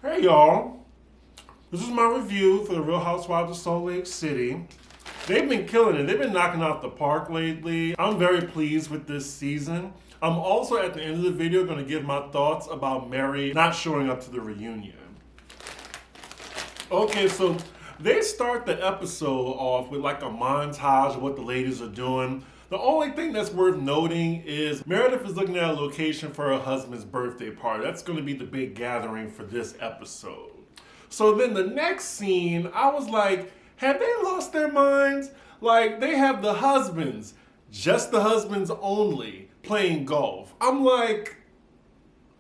Hey y'all, this is my review for the Real Housewives of Salt Lake City. They've been killing it. They've been knocking out the park lately. I'm very pleased with this season. I'm also at the end of the video going to give my thoughts about Mary not showing up to the reunion. Okay, so they start the episode off with like a montage of what the ladies are doing. The only thing that's worth noting is Meredith is looking at a location for her husband's birthday party. That's going to be the big gathering for this episode. So then the next scene, I was like, have they lost their minds? Like, they have the husbands, just the husbands only, playing golf. I'm like,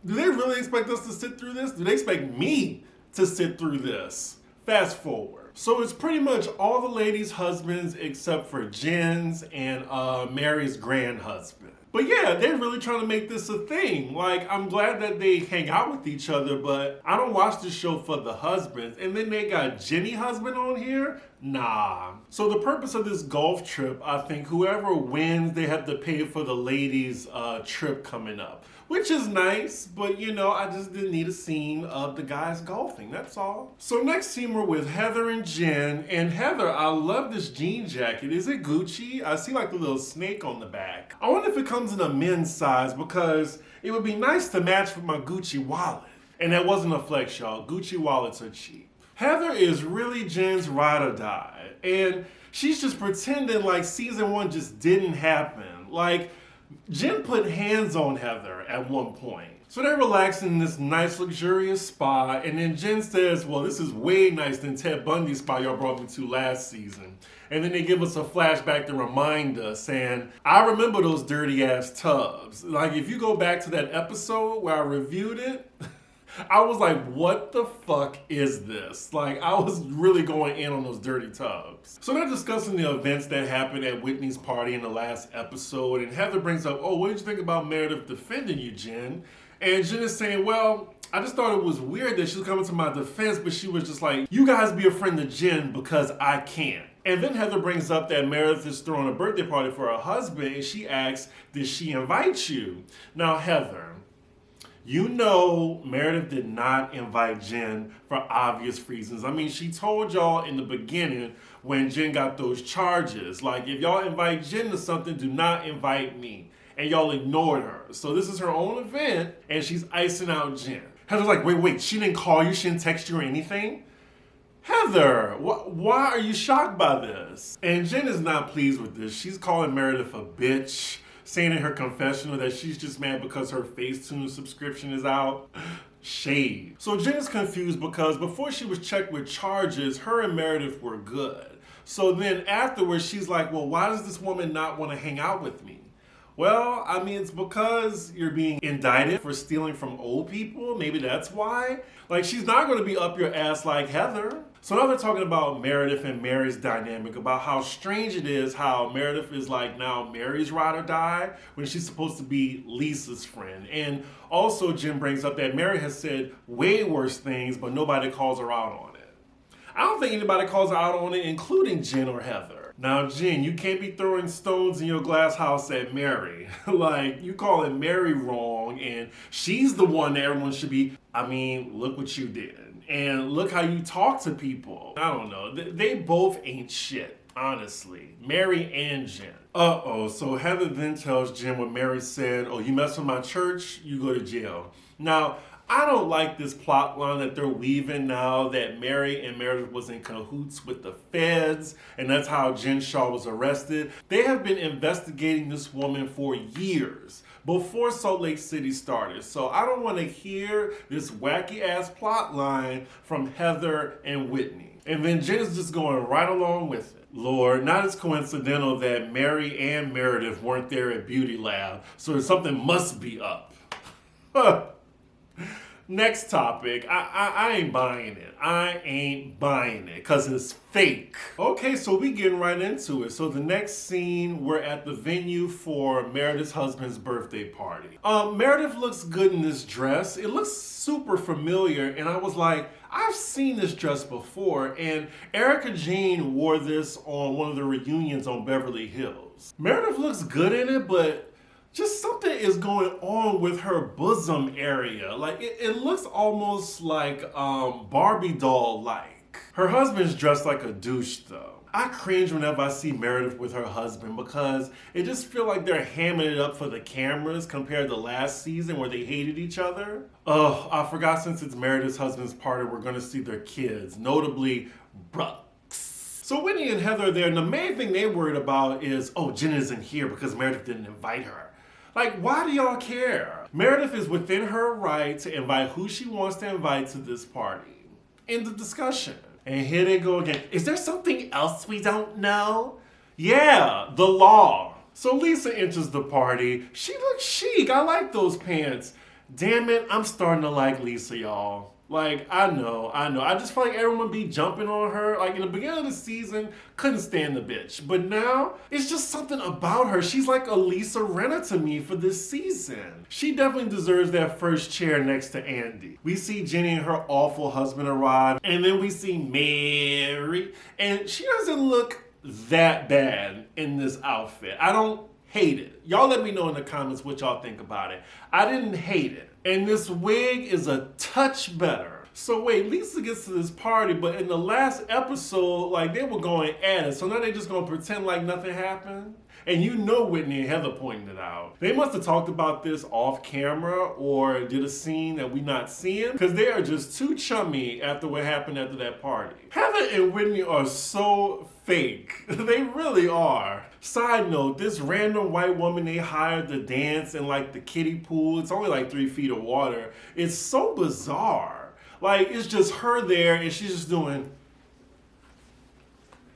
do they really expect us to sit through this? Do they expect me to sit through this? Fast forward. So it's pretty much all the ladies' husbands except for Jen's and Mary's grand husband. But yeah, they're really trying to make this a thing. Like, I'm glad that they hang out with each other, but I don't watch this show for the husbands. And then they got Jenny husband on here? Nah. So the purpose of this golf trip, I think whoever wins, they have to pay for the ladies' trip coming up. Which is nice, but you know, I just didn't need a scene of the guys golfing, that's all. So next scene we're with Heather and Jen. And Heather, I love this jean jacket. Is it Gucci? I see like the little snake on the back. I wonder if it comes in a men's size because it would be nice to match with my Gucci wallet. And that wasn't a flex, y'all. Gucci wallets are cheap. Heather is really Jen's ride or die. And she's just pretending like season 1 just didn't happen. Like, Jen put hands on Heather at one point. So they're relaxing in this nice luxurious spa, and then Jen says, well, this is way nicer than Ted Bundy's spa y'all brought me to last season. And then they give us a flashback to remind us, and I remember those dirty ass tubs. Like, if you go back to that episode where I reviewed it, I was like, what the fuck is this? Like, I was really going in on those dirty tubs. So they're discussing the events that happened at Whitney's party in the last episode, and Heather brings up, oh, what did you think about Meredith defending you, Jen? And Jen is saying, well, I just thought it was weird that she was coming to my defense, but she was just like, you guys be a friend to Jen because I can't. And then Heather brings up that Meredith is throwing a birthday party for her husband, and she asks, did she invite you? Now, Heather, you know Meredith did not invite Jen for obvious reasons. I mean, she told y'all in the beginning when Jen got those charges, like, if y'all invite Jen to something, do not invite me. And y'all ignored her. So this is her own event, and she's icing out Jen. Heather's like, wait, she didn't call you? She didn't text you or anything? Heather, why are you shocked by this? And Jen is not pleased with this. She's calling Meredith a bitch, saying in her confessional that she's just mad because her Facetune subscription is out. Shade. So Jen is confused because before she was checked with charges, her and Meredith were good. So then afterwards, she's like, well, why does this woman not want to hang out with me? Well, I mean, it's because you're being indicted for stealing from old people. Maybe that's why. Like, she's not going to be up your ass like Heather. So now they're talking about Meredith and Mary's dynamic, about how strange it is how Meredith is like now Mary's ride or die when she's supposed to be Lisa's friend. And also Jen brings up that Mary has said way worse things, but nobody calls her out on it. I don't think anybody calls her out on it, including Jen or Heather. Now, Jen, you can't be throwing stones in your glass house at Mary. Like, you calling Mary wrong, and she's the one that everyone should be, I mean, look what you did. And look how you talk to people. I don't know. They both ain't shit, honestly. Mary and Jen. Uh-oh. So Heather then tells Jen what Mary said, oh, you mess with my church, you go to jail. Now, I don't like this plot line that they're weaving now that Mary and Meredith was in cahoots with the feds, and that's how Jen Shaw was arrested. They have been investigating this woman for years, before Salt Lake City started. So I don't want to hear this wacky ass plot line from Heather and Whitney. And then Jen is just going right along with it. Lord, not as coincidental that Mary and Meredith weren't there at Beauty Lab, so something must be up. Next topic. I ain't buying it. I ain't buying it because it's fake. Okay, so we getting right into it. So the next scene, we're at the venue for Meredith's husband's birthday party. Meredith looks good in this dress. It looks super familiar, and I was like, I've seen this dress before, and Erica Jane wore this on one of the reunions on Beverly Hills. Meredith looks good in it, but just something is going on with her bosom area. Like it looks almost like Barbie doll like. Her husband's dressed like a douche though. I cringe whenever I see Meredith with her husband because it just feels like they're hamming it up for the cameras compared to last season where they hated each other. Oh, I forgot since it's Meredith's husband's party, we're gonna see their kids, notably Brooks. So Whitney and Heather are there, and the main thing they worried about is, oh, Jen isn't here because Meredith didn't invite her. Like, why do y'all care? Meredith is within her right to invite who she wants to invite to this party. End of discussion. And here they go again. Is there something else we don't know? Yeah, the law. So Lisa enters the party. She looks chic. I like those pants. Damn it, I'm starting to like Lisa, y'all. Like, I know. I just feel like everyone be jumping on her. Like, in the beginning of the season, couldn't stand the bitch. But now, it's just something about her. She's like a Lisa Rinna to me for this season. She definitely deserves that first chair next to Andy. We see Jenny and her awful husband arrive. And then we see Mary. And she doesn't look that bad in this outfit. I don't hate it. Y'all let me know in the comments what y'all think about it. I didn't hate it. And this wig is a touch better. So wait, Lisa gets to this party, but in the last episode, like they were going at it. So now they just gonna pretend like nothing happened? And you know Whitney and Heather pointed it out. They must have talked about this off camera or did a scene that we not seeing because they are just too chummy after what happened after that party. Heather and Whitney are so fake. They really are. Side note, this random white woman they hired to dance in like the kiddie pool, it's only like 3 feet of water. It's so bizarre. Like it's just her there and she's just doing,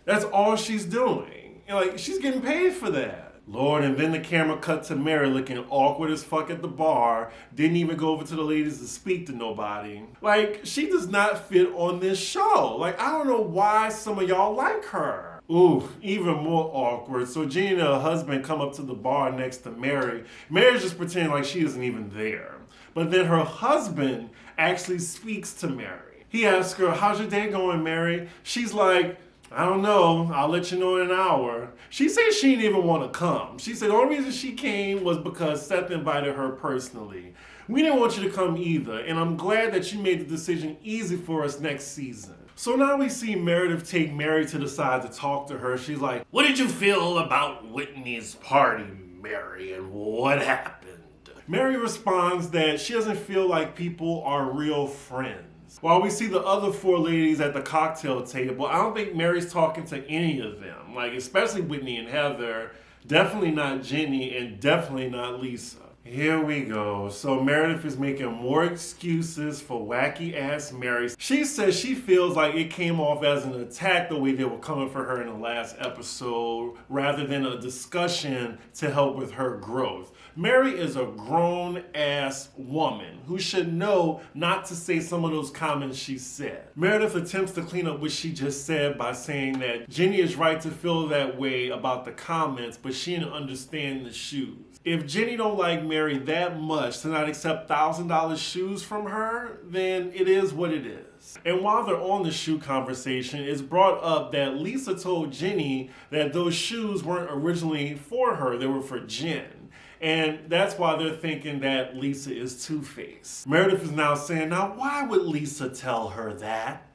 that's all she's doing. And like, she's getting paid for that. Lord, and then the camera cut to Mary looking awkward as fuck at the bar. Didn't even go over to the ladies to speak to nobody. Like, she does not fit on this show. Like, I don't know why some of y'all like her. Ooh, even more awkward. So Jenny and her husband come up to the bar next to Mary. Mary's just pretending like she isn't even there. But then her husband actually speaks to Mary. He asks her, how's your day going, Mary? She's like, I don't know. I'll let you know in an hour. She said she didn't even want to come. She said the only reason she came was because Seth invited her personally. We didn't want you to come either, and I'm glad that you made the decision easy for us next season. So now we see Meredith take Mary to the side to talk to her. She's like, what did you feel about Whitney's party, Mary, and what happened? Mary responds that she doesn't feel like people are real friends. While we see the other 4 ladies at the cocktail table, I don't think Mary's talking to any of them. Like, especially Whitney and Heather, definitely not Jenny, and definitely not Lisa. Here we go. So Meredith is making more excuses for wacky ass Mary. She says she feels like it came off as an attack the way they were coming for her in the last episode, rather than a discussion to help with her growth. Mary is a grown-ass woman who should know not to say some of those comments she said. Meredith attempts to clean up what she just said by saying that Jenny is right to feel that way about the comments, but she didn't understand the shoes. If Jenny don't like Mary that much to not accept $1,000 shoes from her, then it is what it is. And while they're on the shoe conversation, it's brought up that Lisa told Jenny that those shoes weren't originally for her, they were for Jen. And that's why they're thinking that Lisa is Two-Faced. Meredith is now saying, now why would Lisa tell her that?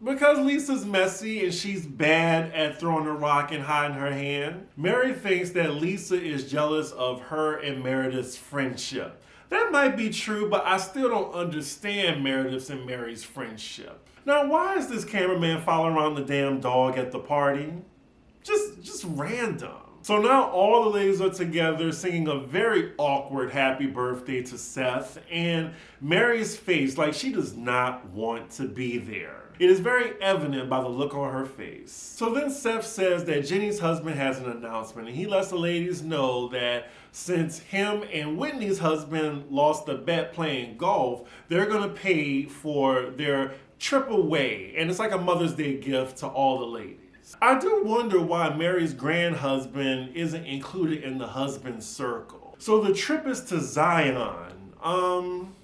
Because Lisa's messy and she's bad at throwing a rock and hiding her hand. Mary thinks that Lisa is jealous of her and Meredith's friendship. That might be true, but I still don't understand Meredith's and Mary's friendship. Now, why is this cameraman following around the damn dog at the party? Just random. So now all the ladies are together singing a very awkward happy birthday to Seth, and Mary's face, like she does not want to be there. It is very evident by the look on her face. So then Seth says that Jenny's husband has an announcement, and he lets the ladies know that since him and Whitney's husband lost the bet playing golf, they're gonna pay for their trip away, and it's like a Mother's Day gift to all the ladies. I do wonder why Mary's grand-husband isn't included in the husband circle. So the trip is to Zion. I'm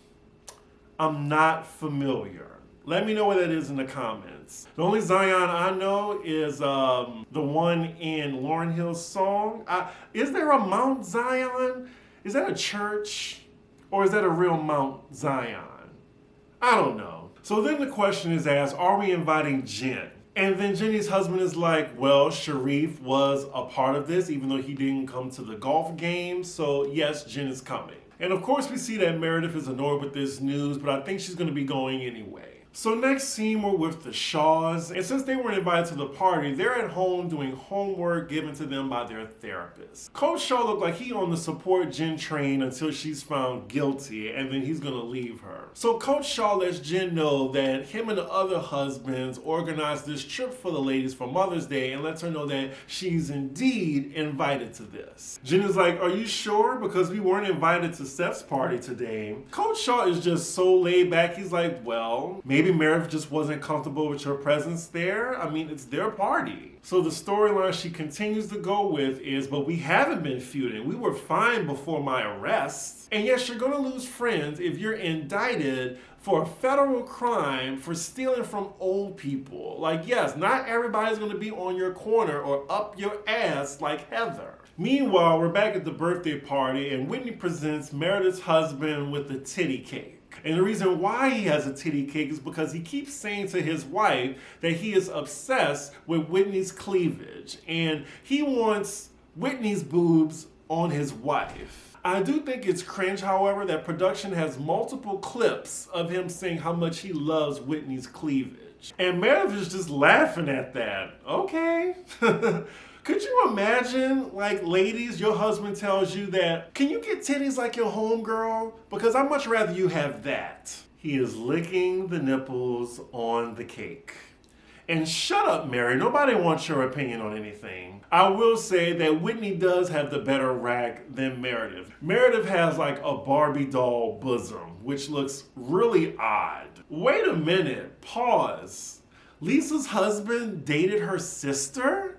not familiar. Let me know what that is in the comments. The only Zion I know is the one in Lauryn Hill's song. Is there a Mount Zion? Is that a church? Or is that a real Mount Zion? I don't know. So then the question is asked, are we inviting Gent? And then Jenny's husband is like, well, Sharif was a part of this, even though he didn't come to the golf game. So yes, Gent is coming. And of course we see that Meredith is annoyed with this news, but I think she's going to be going anyway. So next scene, we're with the Shaws, and since they weren't invited to the party, they're at home doing homework given to them by their therapist. Coach Shaw looked like he on the support Jen train until she's found guilty, and then he's gonna leave her. So Coach Shaw lets Jen know that him and the other husbands organized this trip for the ladies for Mother's Day and lets her know that she's indeed invited to this. Jen is like, are you sure? Because we weren't invited to Steph's party today. Coach Shaw is just so laid back, he's like, well, maybe Meredith just wasn't comfortable with your presence there. I mean, it's their party. So the storyline she continues to go with is, but we haven't been feuding. We were fine before my arrest. And yes, you're gonna lose friends if you're indicted for a federal crime for stealing from old people. Like, yes, not everybody's gonna be on your corner or up your ass like Heather. Meanwhile, we're back at the birthday party and Whitney presents Meredith's husband with the titty cake. And the reason why he has a titty cake is because he keeps saying to his wife that he is obsessed with Whitney's cleavage and he wants Whitney's boobs on his wife. I do think it's cringe, however, that production has multiple clips of him saying how much he loves Whitney's cleavage. And Meredith is just laughing at that. Okay. Could you imagine, like, ladies, your husband tells you that, can you get titties like your homegirl? Because I'd much rather you have that. He is licking the nipples on the cake. And shut up, Mary. Nobody wants your opinion on anything. I will say that Whitney does have the better rack than Meredith. Meredith has like a Barbie doll bosom, which looks really odd. Wait a minute. Pause. Lisa's husband dated her sister?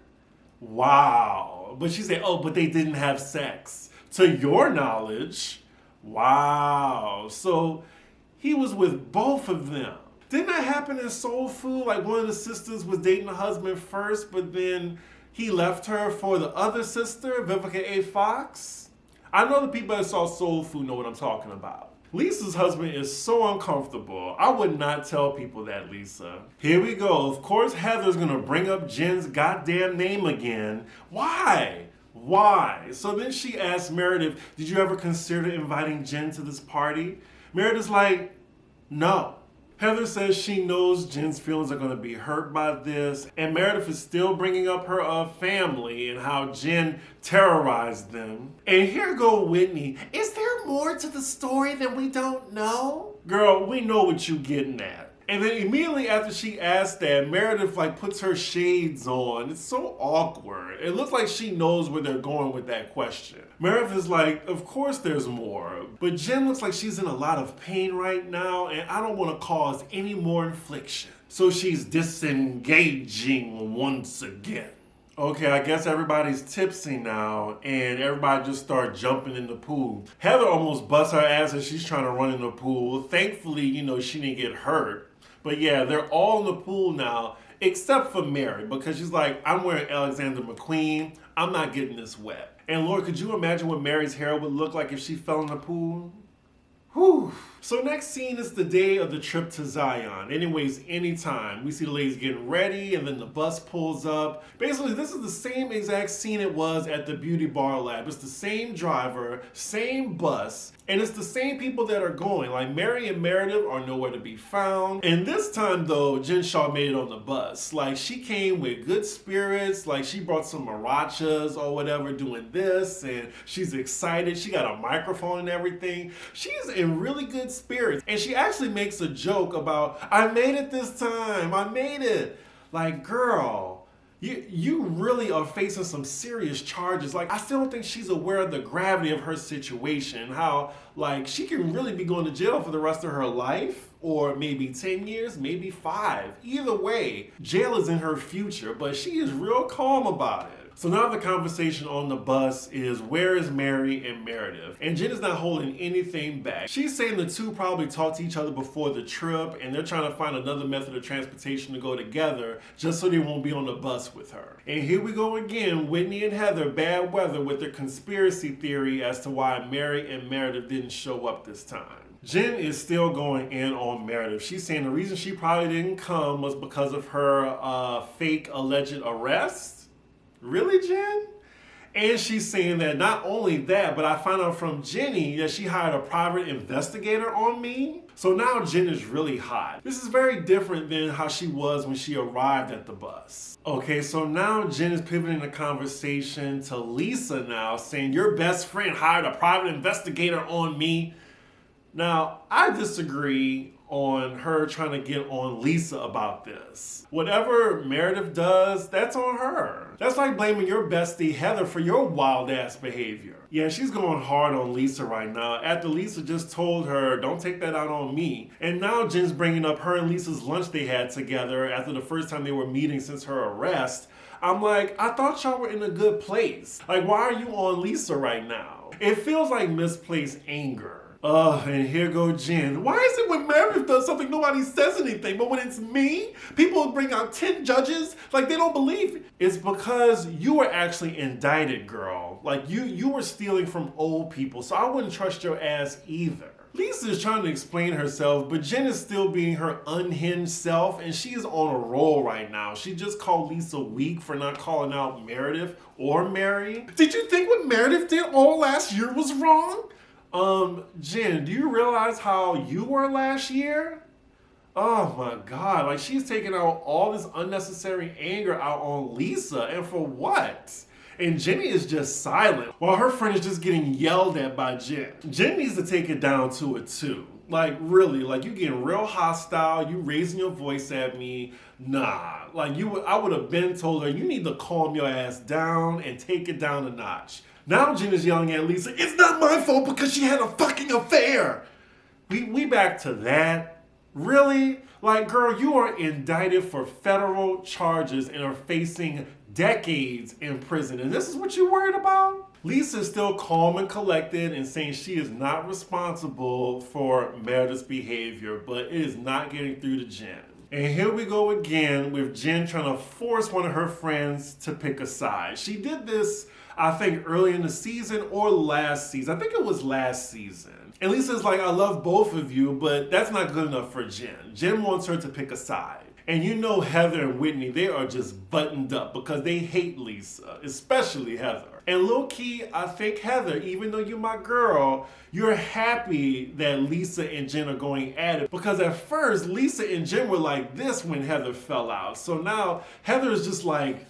Wow. But she said, oh, but they didn't have sex. To your knowledge, wow. So he was with both of them. Didn't that happen in Soul Food? Like one of the sisters was dating the husband first, but then he left her for the other sister, Vivica A. Fox? I know the people that saw Soul Food know what I'm talking about. Lisa's husband is so uncomfortable. I would not tell people that, Lisa. Here we go. Of course, Heather's gonna bring up Jen's goddamn name again. Why? Why? So then she asks Meredith, did you ever consider inviting Jen to this party? Meredith's like, no. Heather says she knows Jen's feelings are going to be hurt by this, and Meredith is still bringing up her family and how Jen terrorized them. And here go Whitney. Is there more to the story that we don't know? Girl, we know what you getting at. And then immediately after she asked that, Meredith like puts her shades on. It's so awkward. It looks like she knows where they're going with that question. Meredith is like, of course there's more. But Jen looks like she's in a lot of pain right now and I don't want to cause any more infliction. So she's disengaging once again. Okay, I guess everybody's tipsy now and everybody just start jumping in the pool. Heather almost busts her ass as she's trying to run in the pool. Thankfully, she didn't get hurt. But yeah, they're all in the pool now, except for Mary, because she's like, I'm wearing Alexander McQueen. I'm not getting this wet. And Lord, could you imagine what Mary's hair would look like if she fell in the pool? Whew. So next scene is the day of the trip to Zion. Anyways, anytime. We see the ladies getting ready and then the bus pulls up. Basically, this is the same exact scene it was at the Beauty Bar Lab. It's the same driver, same bus, and it's the same people that are going. Like Mary and Meredith are nowhere to be found. And this time though, Jen Shaw made it on the bus. Like she came with good spirits. Like she brought some marachas or whatever doing this and she's excited. She got a microphone and everything. She's in really good spirits. And she actually makes a joke about, I made it this time. I made it. Like, girl, you really are facing some serious charges. Like, I still don't think she's aware of the gravity of her situation. How, like, she can really be going to jail for the rest of her life. Or maybe 10 years, maybe 5. Either way, jail is in her future. But she is real calm about it. So now the conversation on the bus is, where is Mary and Meredith? And Jen is not holding anything back. She's saying the two probably talked to each other before the trip and they're trying to find another method of transportation to go together just so they won't be on the bus with her. And here we go again, Whitney and Heather, bad weather, with their conspiracy theory as to why Mary and Meredith didn't show up this time. Jen is still going in on Meredith. She's saying the reason she probably didn't come was because of her fake alleged arrest. Really, Jen? And she's saying that not only that, but I found out from Jenny that she hired a private investigator on me. So now Jen is really hot. This is very different than how she was when she arrived at the bus. Okay, so now Jen is pivoting the conversation to Lisa now, saying your best friend hired a private investigator on me. Now, I disagree on her trying to get on Lisa about this. Whatever Meredith does, that's on her. That's like blaming your bestie Heather for your wild ass behavior. Yeah, she's going hard on Lisa right now after Lisa just told her, don't take that out on me. And now Jen's bringing up her and Lisa's lunch they had together after the first time they were meeting since her arrest. I'm like, I thought y'all were in a good place. Like, why are you on Lisa right now? It feels like misplaced anger. And here go Jen. Why is it when Meredith does something, nobody says anything, but when it's me, people bring out 10 judges like they don't believe it? It's because you were actually indicted, girl. Like you were stealing from old people, so I wouldn't trust your ass either. Lisa is trying to explain herself, but Jen is still being her unhinged self, and she is on a roll right now. She just called Lisa weak for not calling out Meredith or Mary. Did you think what Meredith did all last year was wrong? Jen, do you realize how you were last year? Oh my God, like she's taking out all this unnecessary anger out on Lisa, and for what? And Jenny is just silent while her friend is just getting yelled at by Jen. Jen needs to take it down to it too. Like really, like you getting real hostile, you raising your voice at me. Nah, like I would have been told her, you need to calm your ass down and take it down a notch. Now Jen is yelling at Lisa, it's not my fault because she had a fucking affair. We back to that? Really? Like, girl, you are indicted for federal charges and are facing decades in prison. And this is what you're worried about? Lisa is still calm and collected and saying she is not responsible for Meredith's behavior, but it is not getting through to Jen. And here we go again with Jen trying to force one of her friends to pick a side. She did this, I think, early in the season or last season. I think it was last season. And Lisa's like, I love both of you, but that's not good enough for Jen. Jen wants her to pick a side. And you know Heather and Whitney, they are just buttoned up because they hate Lisa, especially Heather. And low-key, I think Heather, even though you're my girl, you're happy that Lisa and Jen are going at it. Because at first, Lisa and Jen were like this when Heather fell out. So now Heather is just like,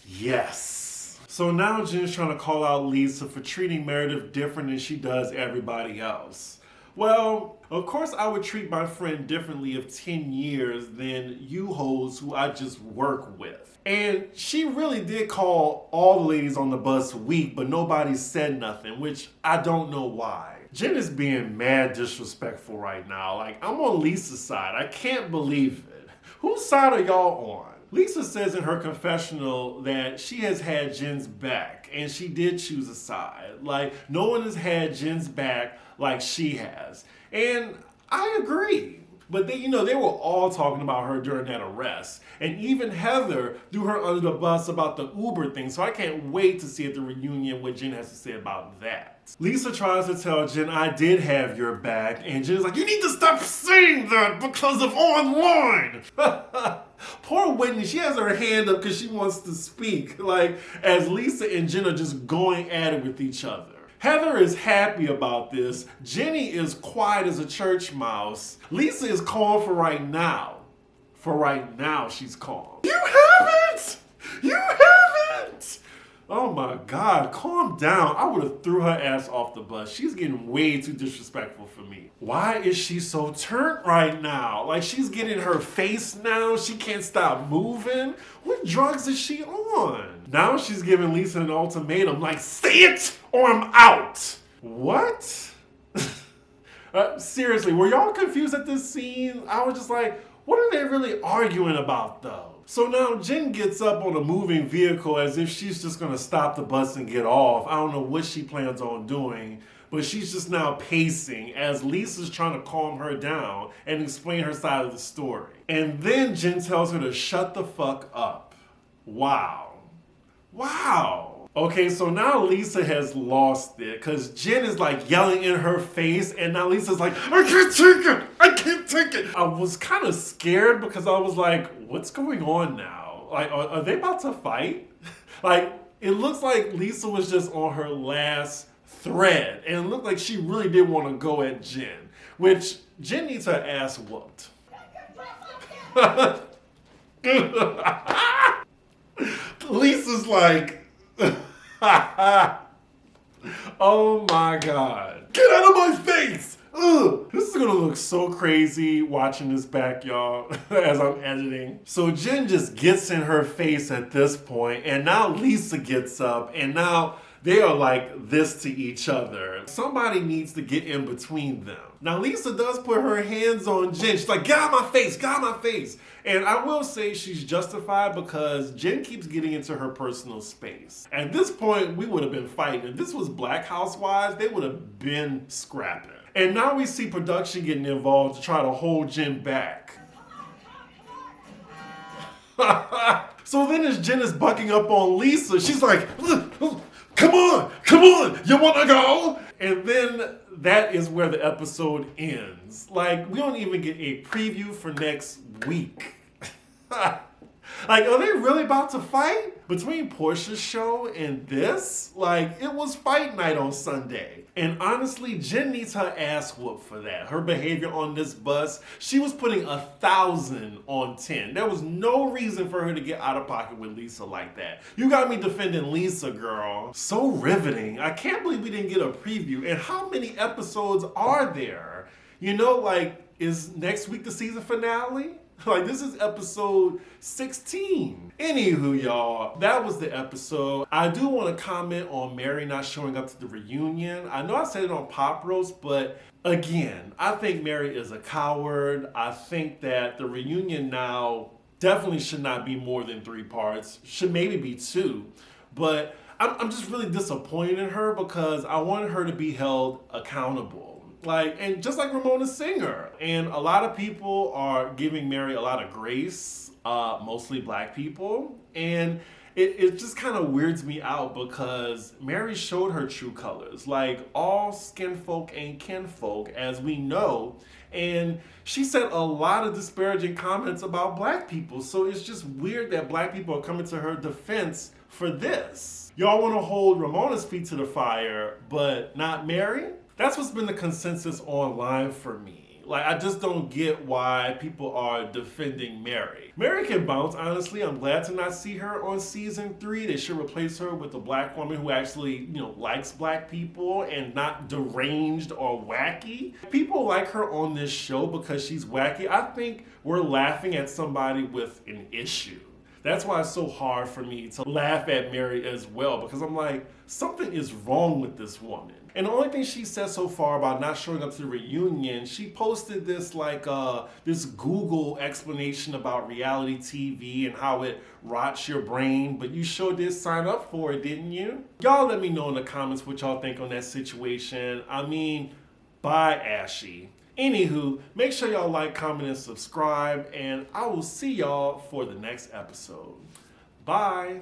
yes. So now Jen's trying to call out Lisa for treating Meredith different than she does everybody else. Well, of course I would treat my friend differently of 10 years than you hoes who I just work with. And she really did call all the ladies on the bus weak, but nobody said nothing, which I don't know why. Jen is being mad disrespectful right now. Like, I'm on Lisa's side. I can't believe it. Whose side are y'all on? Lisa says in her confessional that she has had Jen's back, and she did choose a side. Like, no one has had Jen's back like she has. And I agree. But they were all talking about her during that arrest. And even Heather threw her under the bus about the Uber thing. So I can't wait to see at the reunion what Jen has to say about that. Lisa tries to tell Jen, I did have your back. And Jen's like, you need to stop saying that because of online. Poor Whitney, she has her hand up because she wants to speak. Like, as Lisa and Jen are just going at it with each other. Heather is happy about this. Jenny is quiet as a church mouse. Lisa is calm for right now. For right now, she's calm. You haven't! You haven't! Oh my God, calm down. I would have threw her ass off the bus. She's getting way too disrespectful for me. Why is she so turned right now? Like she's getting her face now. She can't stop moving. What drugs is she on? Now she's giving Lisa an ultimatum like, say it or I'm out. What? Seriously, were y'all confused at this scene? I was just like, what are they really arguing about though? So now Jen gets up on a moving vehicle as if she's just gonna stop the bus and get off. I don't know what she plans on doing, but she's just now pacing as Lisa's trying to calm her down and explain her side of the story. And then Jen tells her to shut the fuck up. Wow. Wow. Okay, so now Lisa has lost it because Jen is like yelling in her face, and now Lisa's like, I can't take it! I can't take it! I was kind of scared because I was like, what's going on now? Like, are they about to fight? Like, it looks like Lisa was just on her last thread, and it looked like she really did want to go at Jen, which Jen needs her ass whooped. Lisa's like, oh my God. Get out of my face! Ugh. This is gonna look so crazy watching this back, y'all, as I'm editing. So Jen just gets in her face at this point, and now Lisa gets up, and now they are like this to each other. Somebody needs to get in between them. Now Lisa does put her hands on Jen. She's like, get out of my face, get out of my face. And I will say she's justified because Jen keeps getting into her personal space. At this point, we would have been fighting. If this was Black Housewives, they would have been scrapping. And now we see production getting involved to try to hold Jen back. So then as Jen is bucking up on Lisa, she's like, come on, you wanna go? And then that is where the episode ends. Like, we don't even get a preview for next week. Like, are they really about to fight? Between Portia's show and this, like, it was fight night on Sunday. And honestly, Jen needs her ass whooped for that. Her behavior on this bus, she was putting 1,000 on 10. There was no reason for her to get out of pocket with Lisa like that. You got me defending Lisa, girl. So riveting. I can't believe we didn't get a preview. And how many episodes are there? You know, like, is next week the season finale? Like, this is episode 16. Anywho, y'all, that was the episode. I do want to comment on Mary not showing up to the reunion. I know I said it on Pop Roast, but again, I think Mary is a coward. I think that the reunion now definitely should not be more than 3 parts. Should maybe be 2. But I'm just really disappointed in her because I wanted her to be held accountable. Like, and just like Ramona Singer. And a lot of people are giving Mary a lot of grace, mostly Black people. And it just kind of weirds me out because Mary showed her true colors. Like, all skin folk ain't kinfolk, as we know. And she said a lot of disparaging comments about Black people. So it's just weird that Black people are coming to her defense for this. Y'all want to hold Ramona's feet to the fire, but not Mary? That's what's been the consensus online for me. Like, I just don't get why people are defending Mary. Mary can bounce, honestly. I'm glad to not see her on season 3. They should replace her with a Black woman who actually, likes Black people and not deranged or wacky. People like her on this show because she's wacky. I think we're laughing at somebody with an issue. That's why it's so hard for me to laugh at Mary as well, because I'm like, something is wrong with this woman. And the only thing she said so far about not showing up to the reunion, she posted this this Google explanation about reality TV and how it rots your brain, but you sure did sign up for it, didn't you? Y'all let me know in the comments what y'all think on that situation. I mean, bye, Ashy. Anywho, make sure y'all like, comment, and subscribe, and I will see y'all for the next episode. Bye.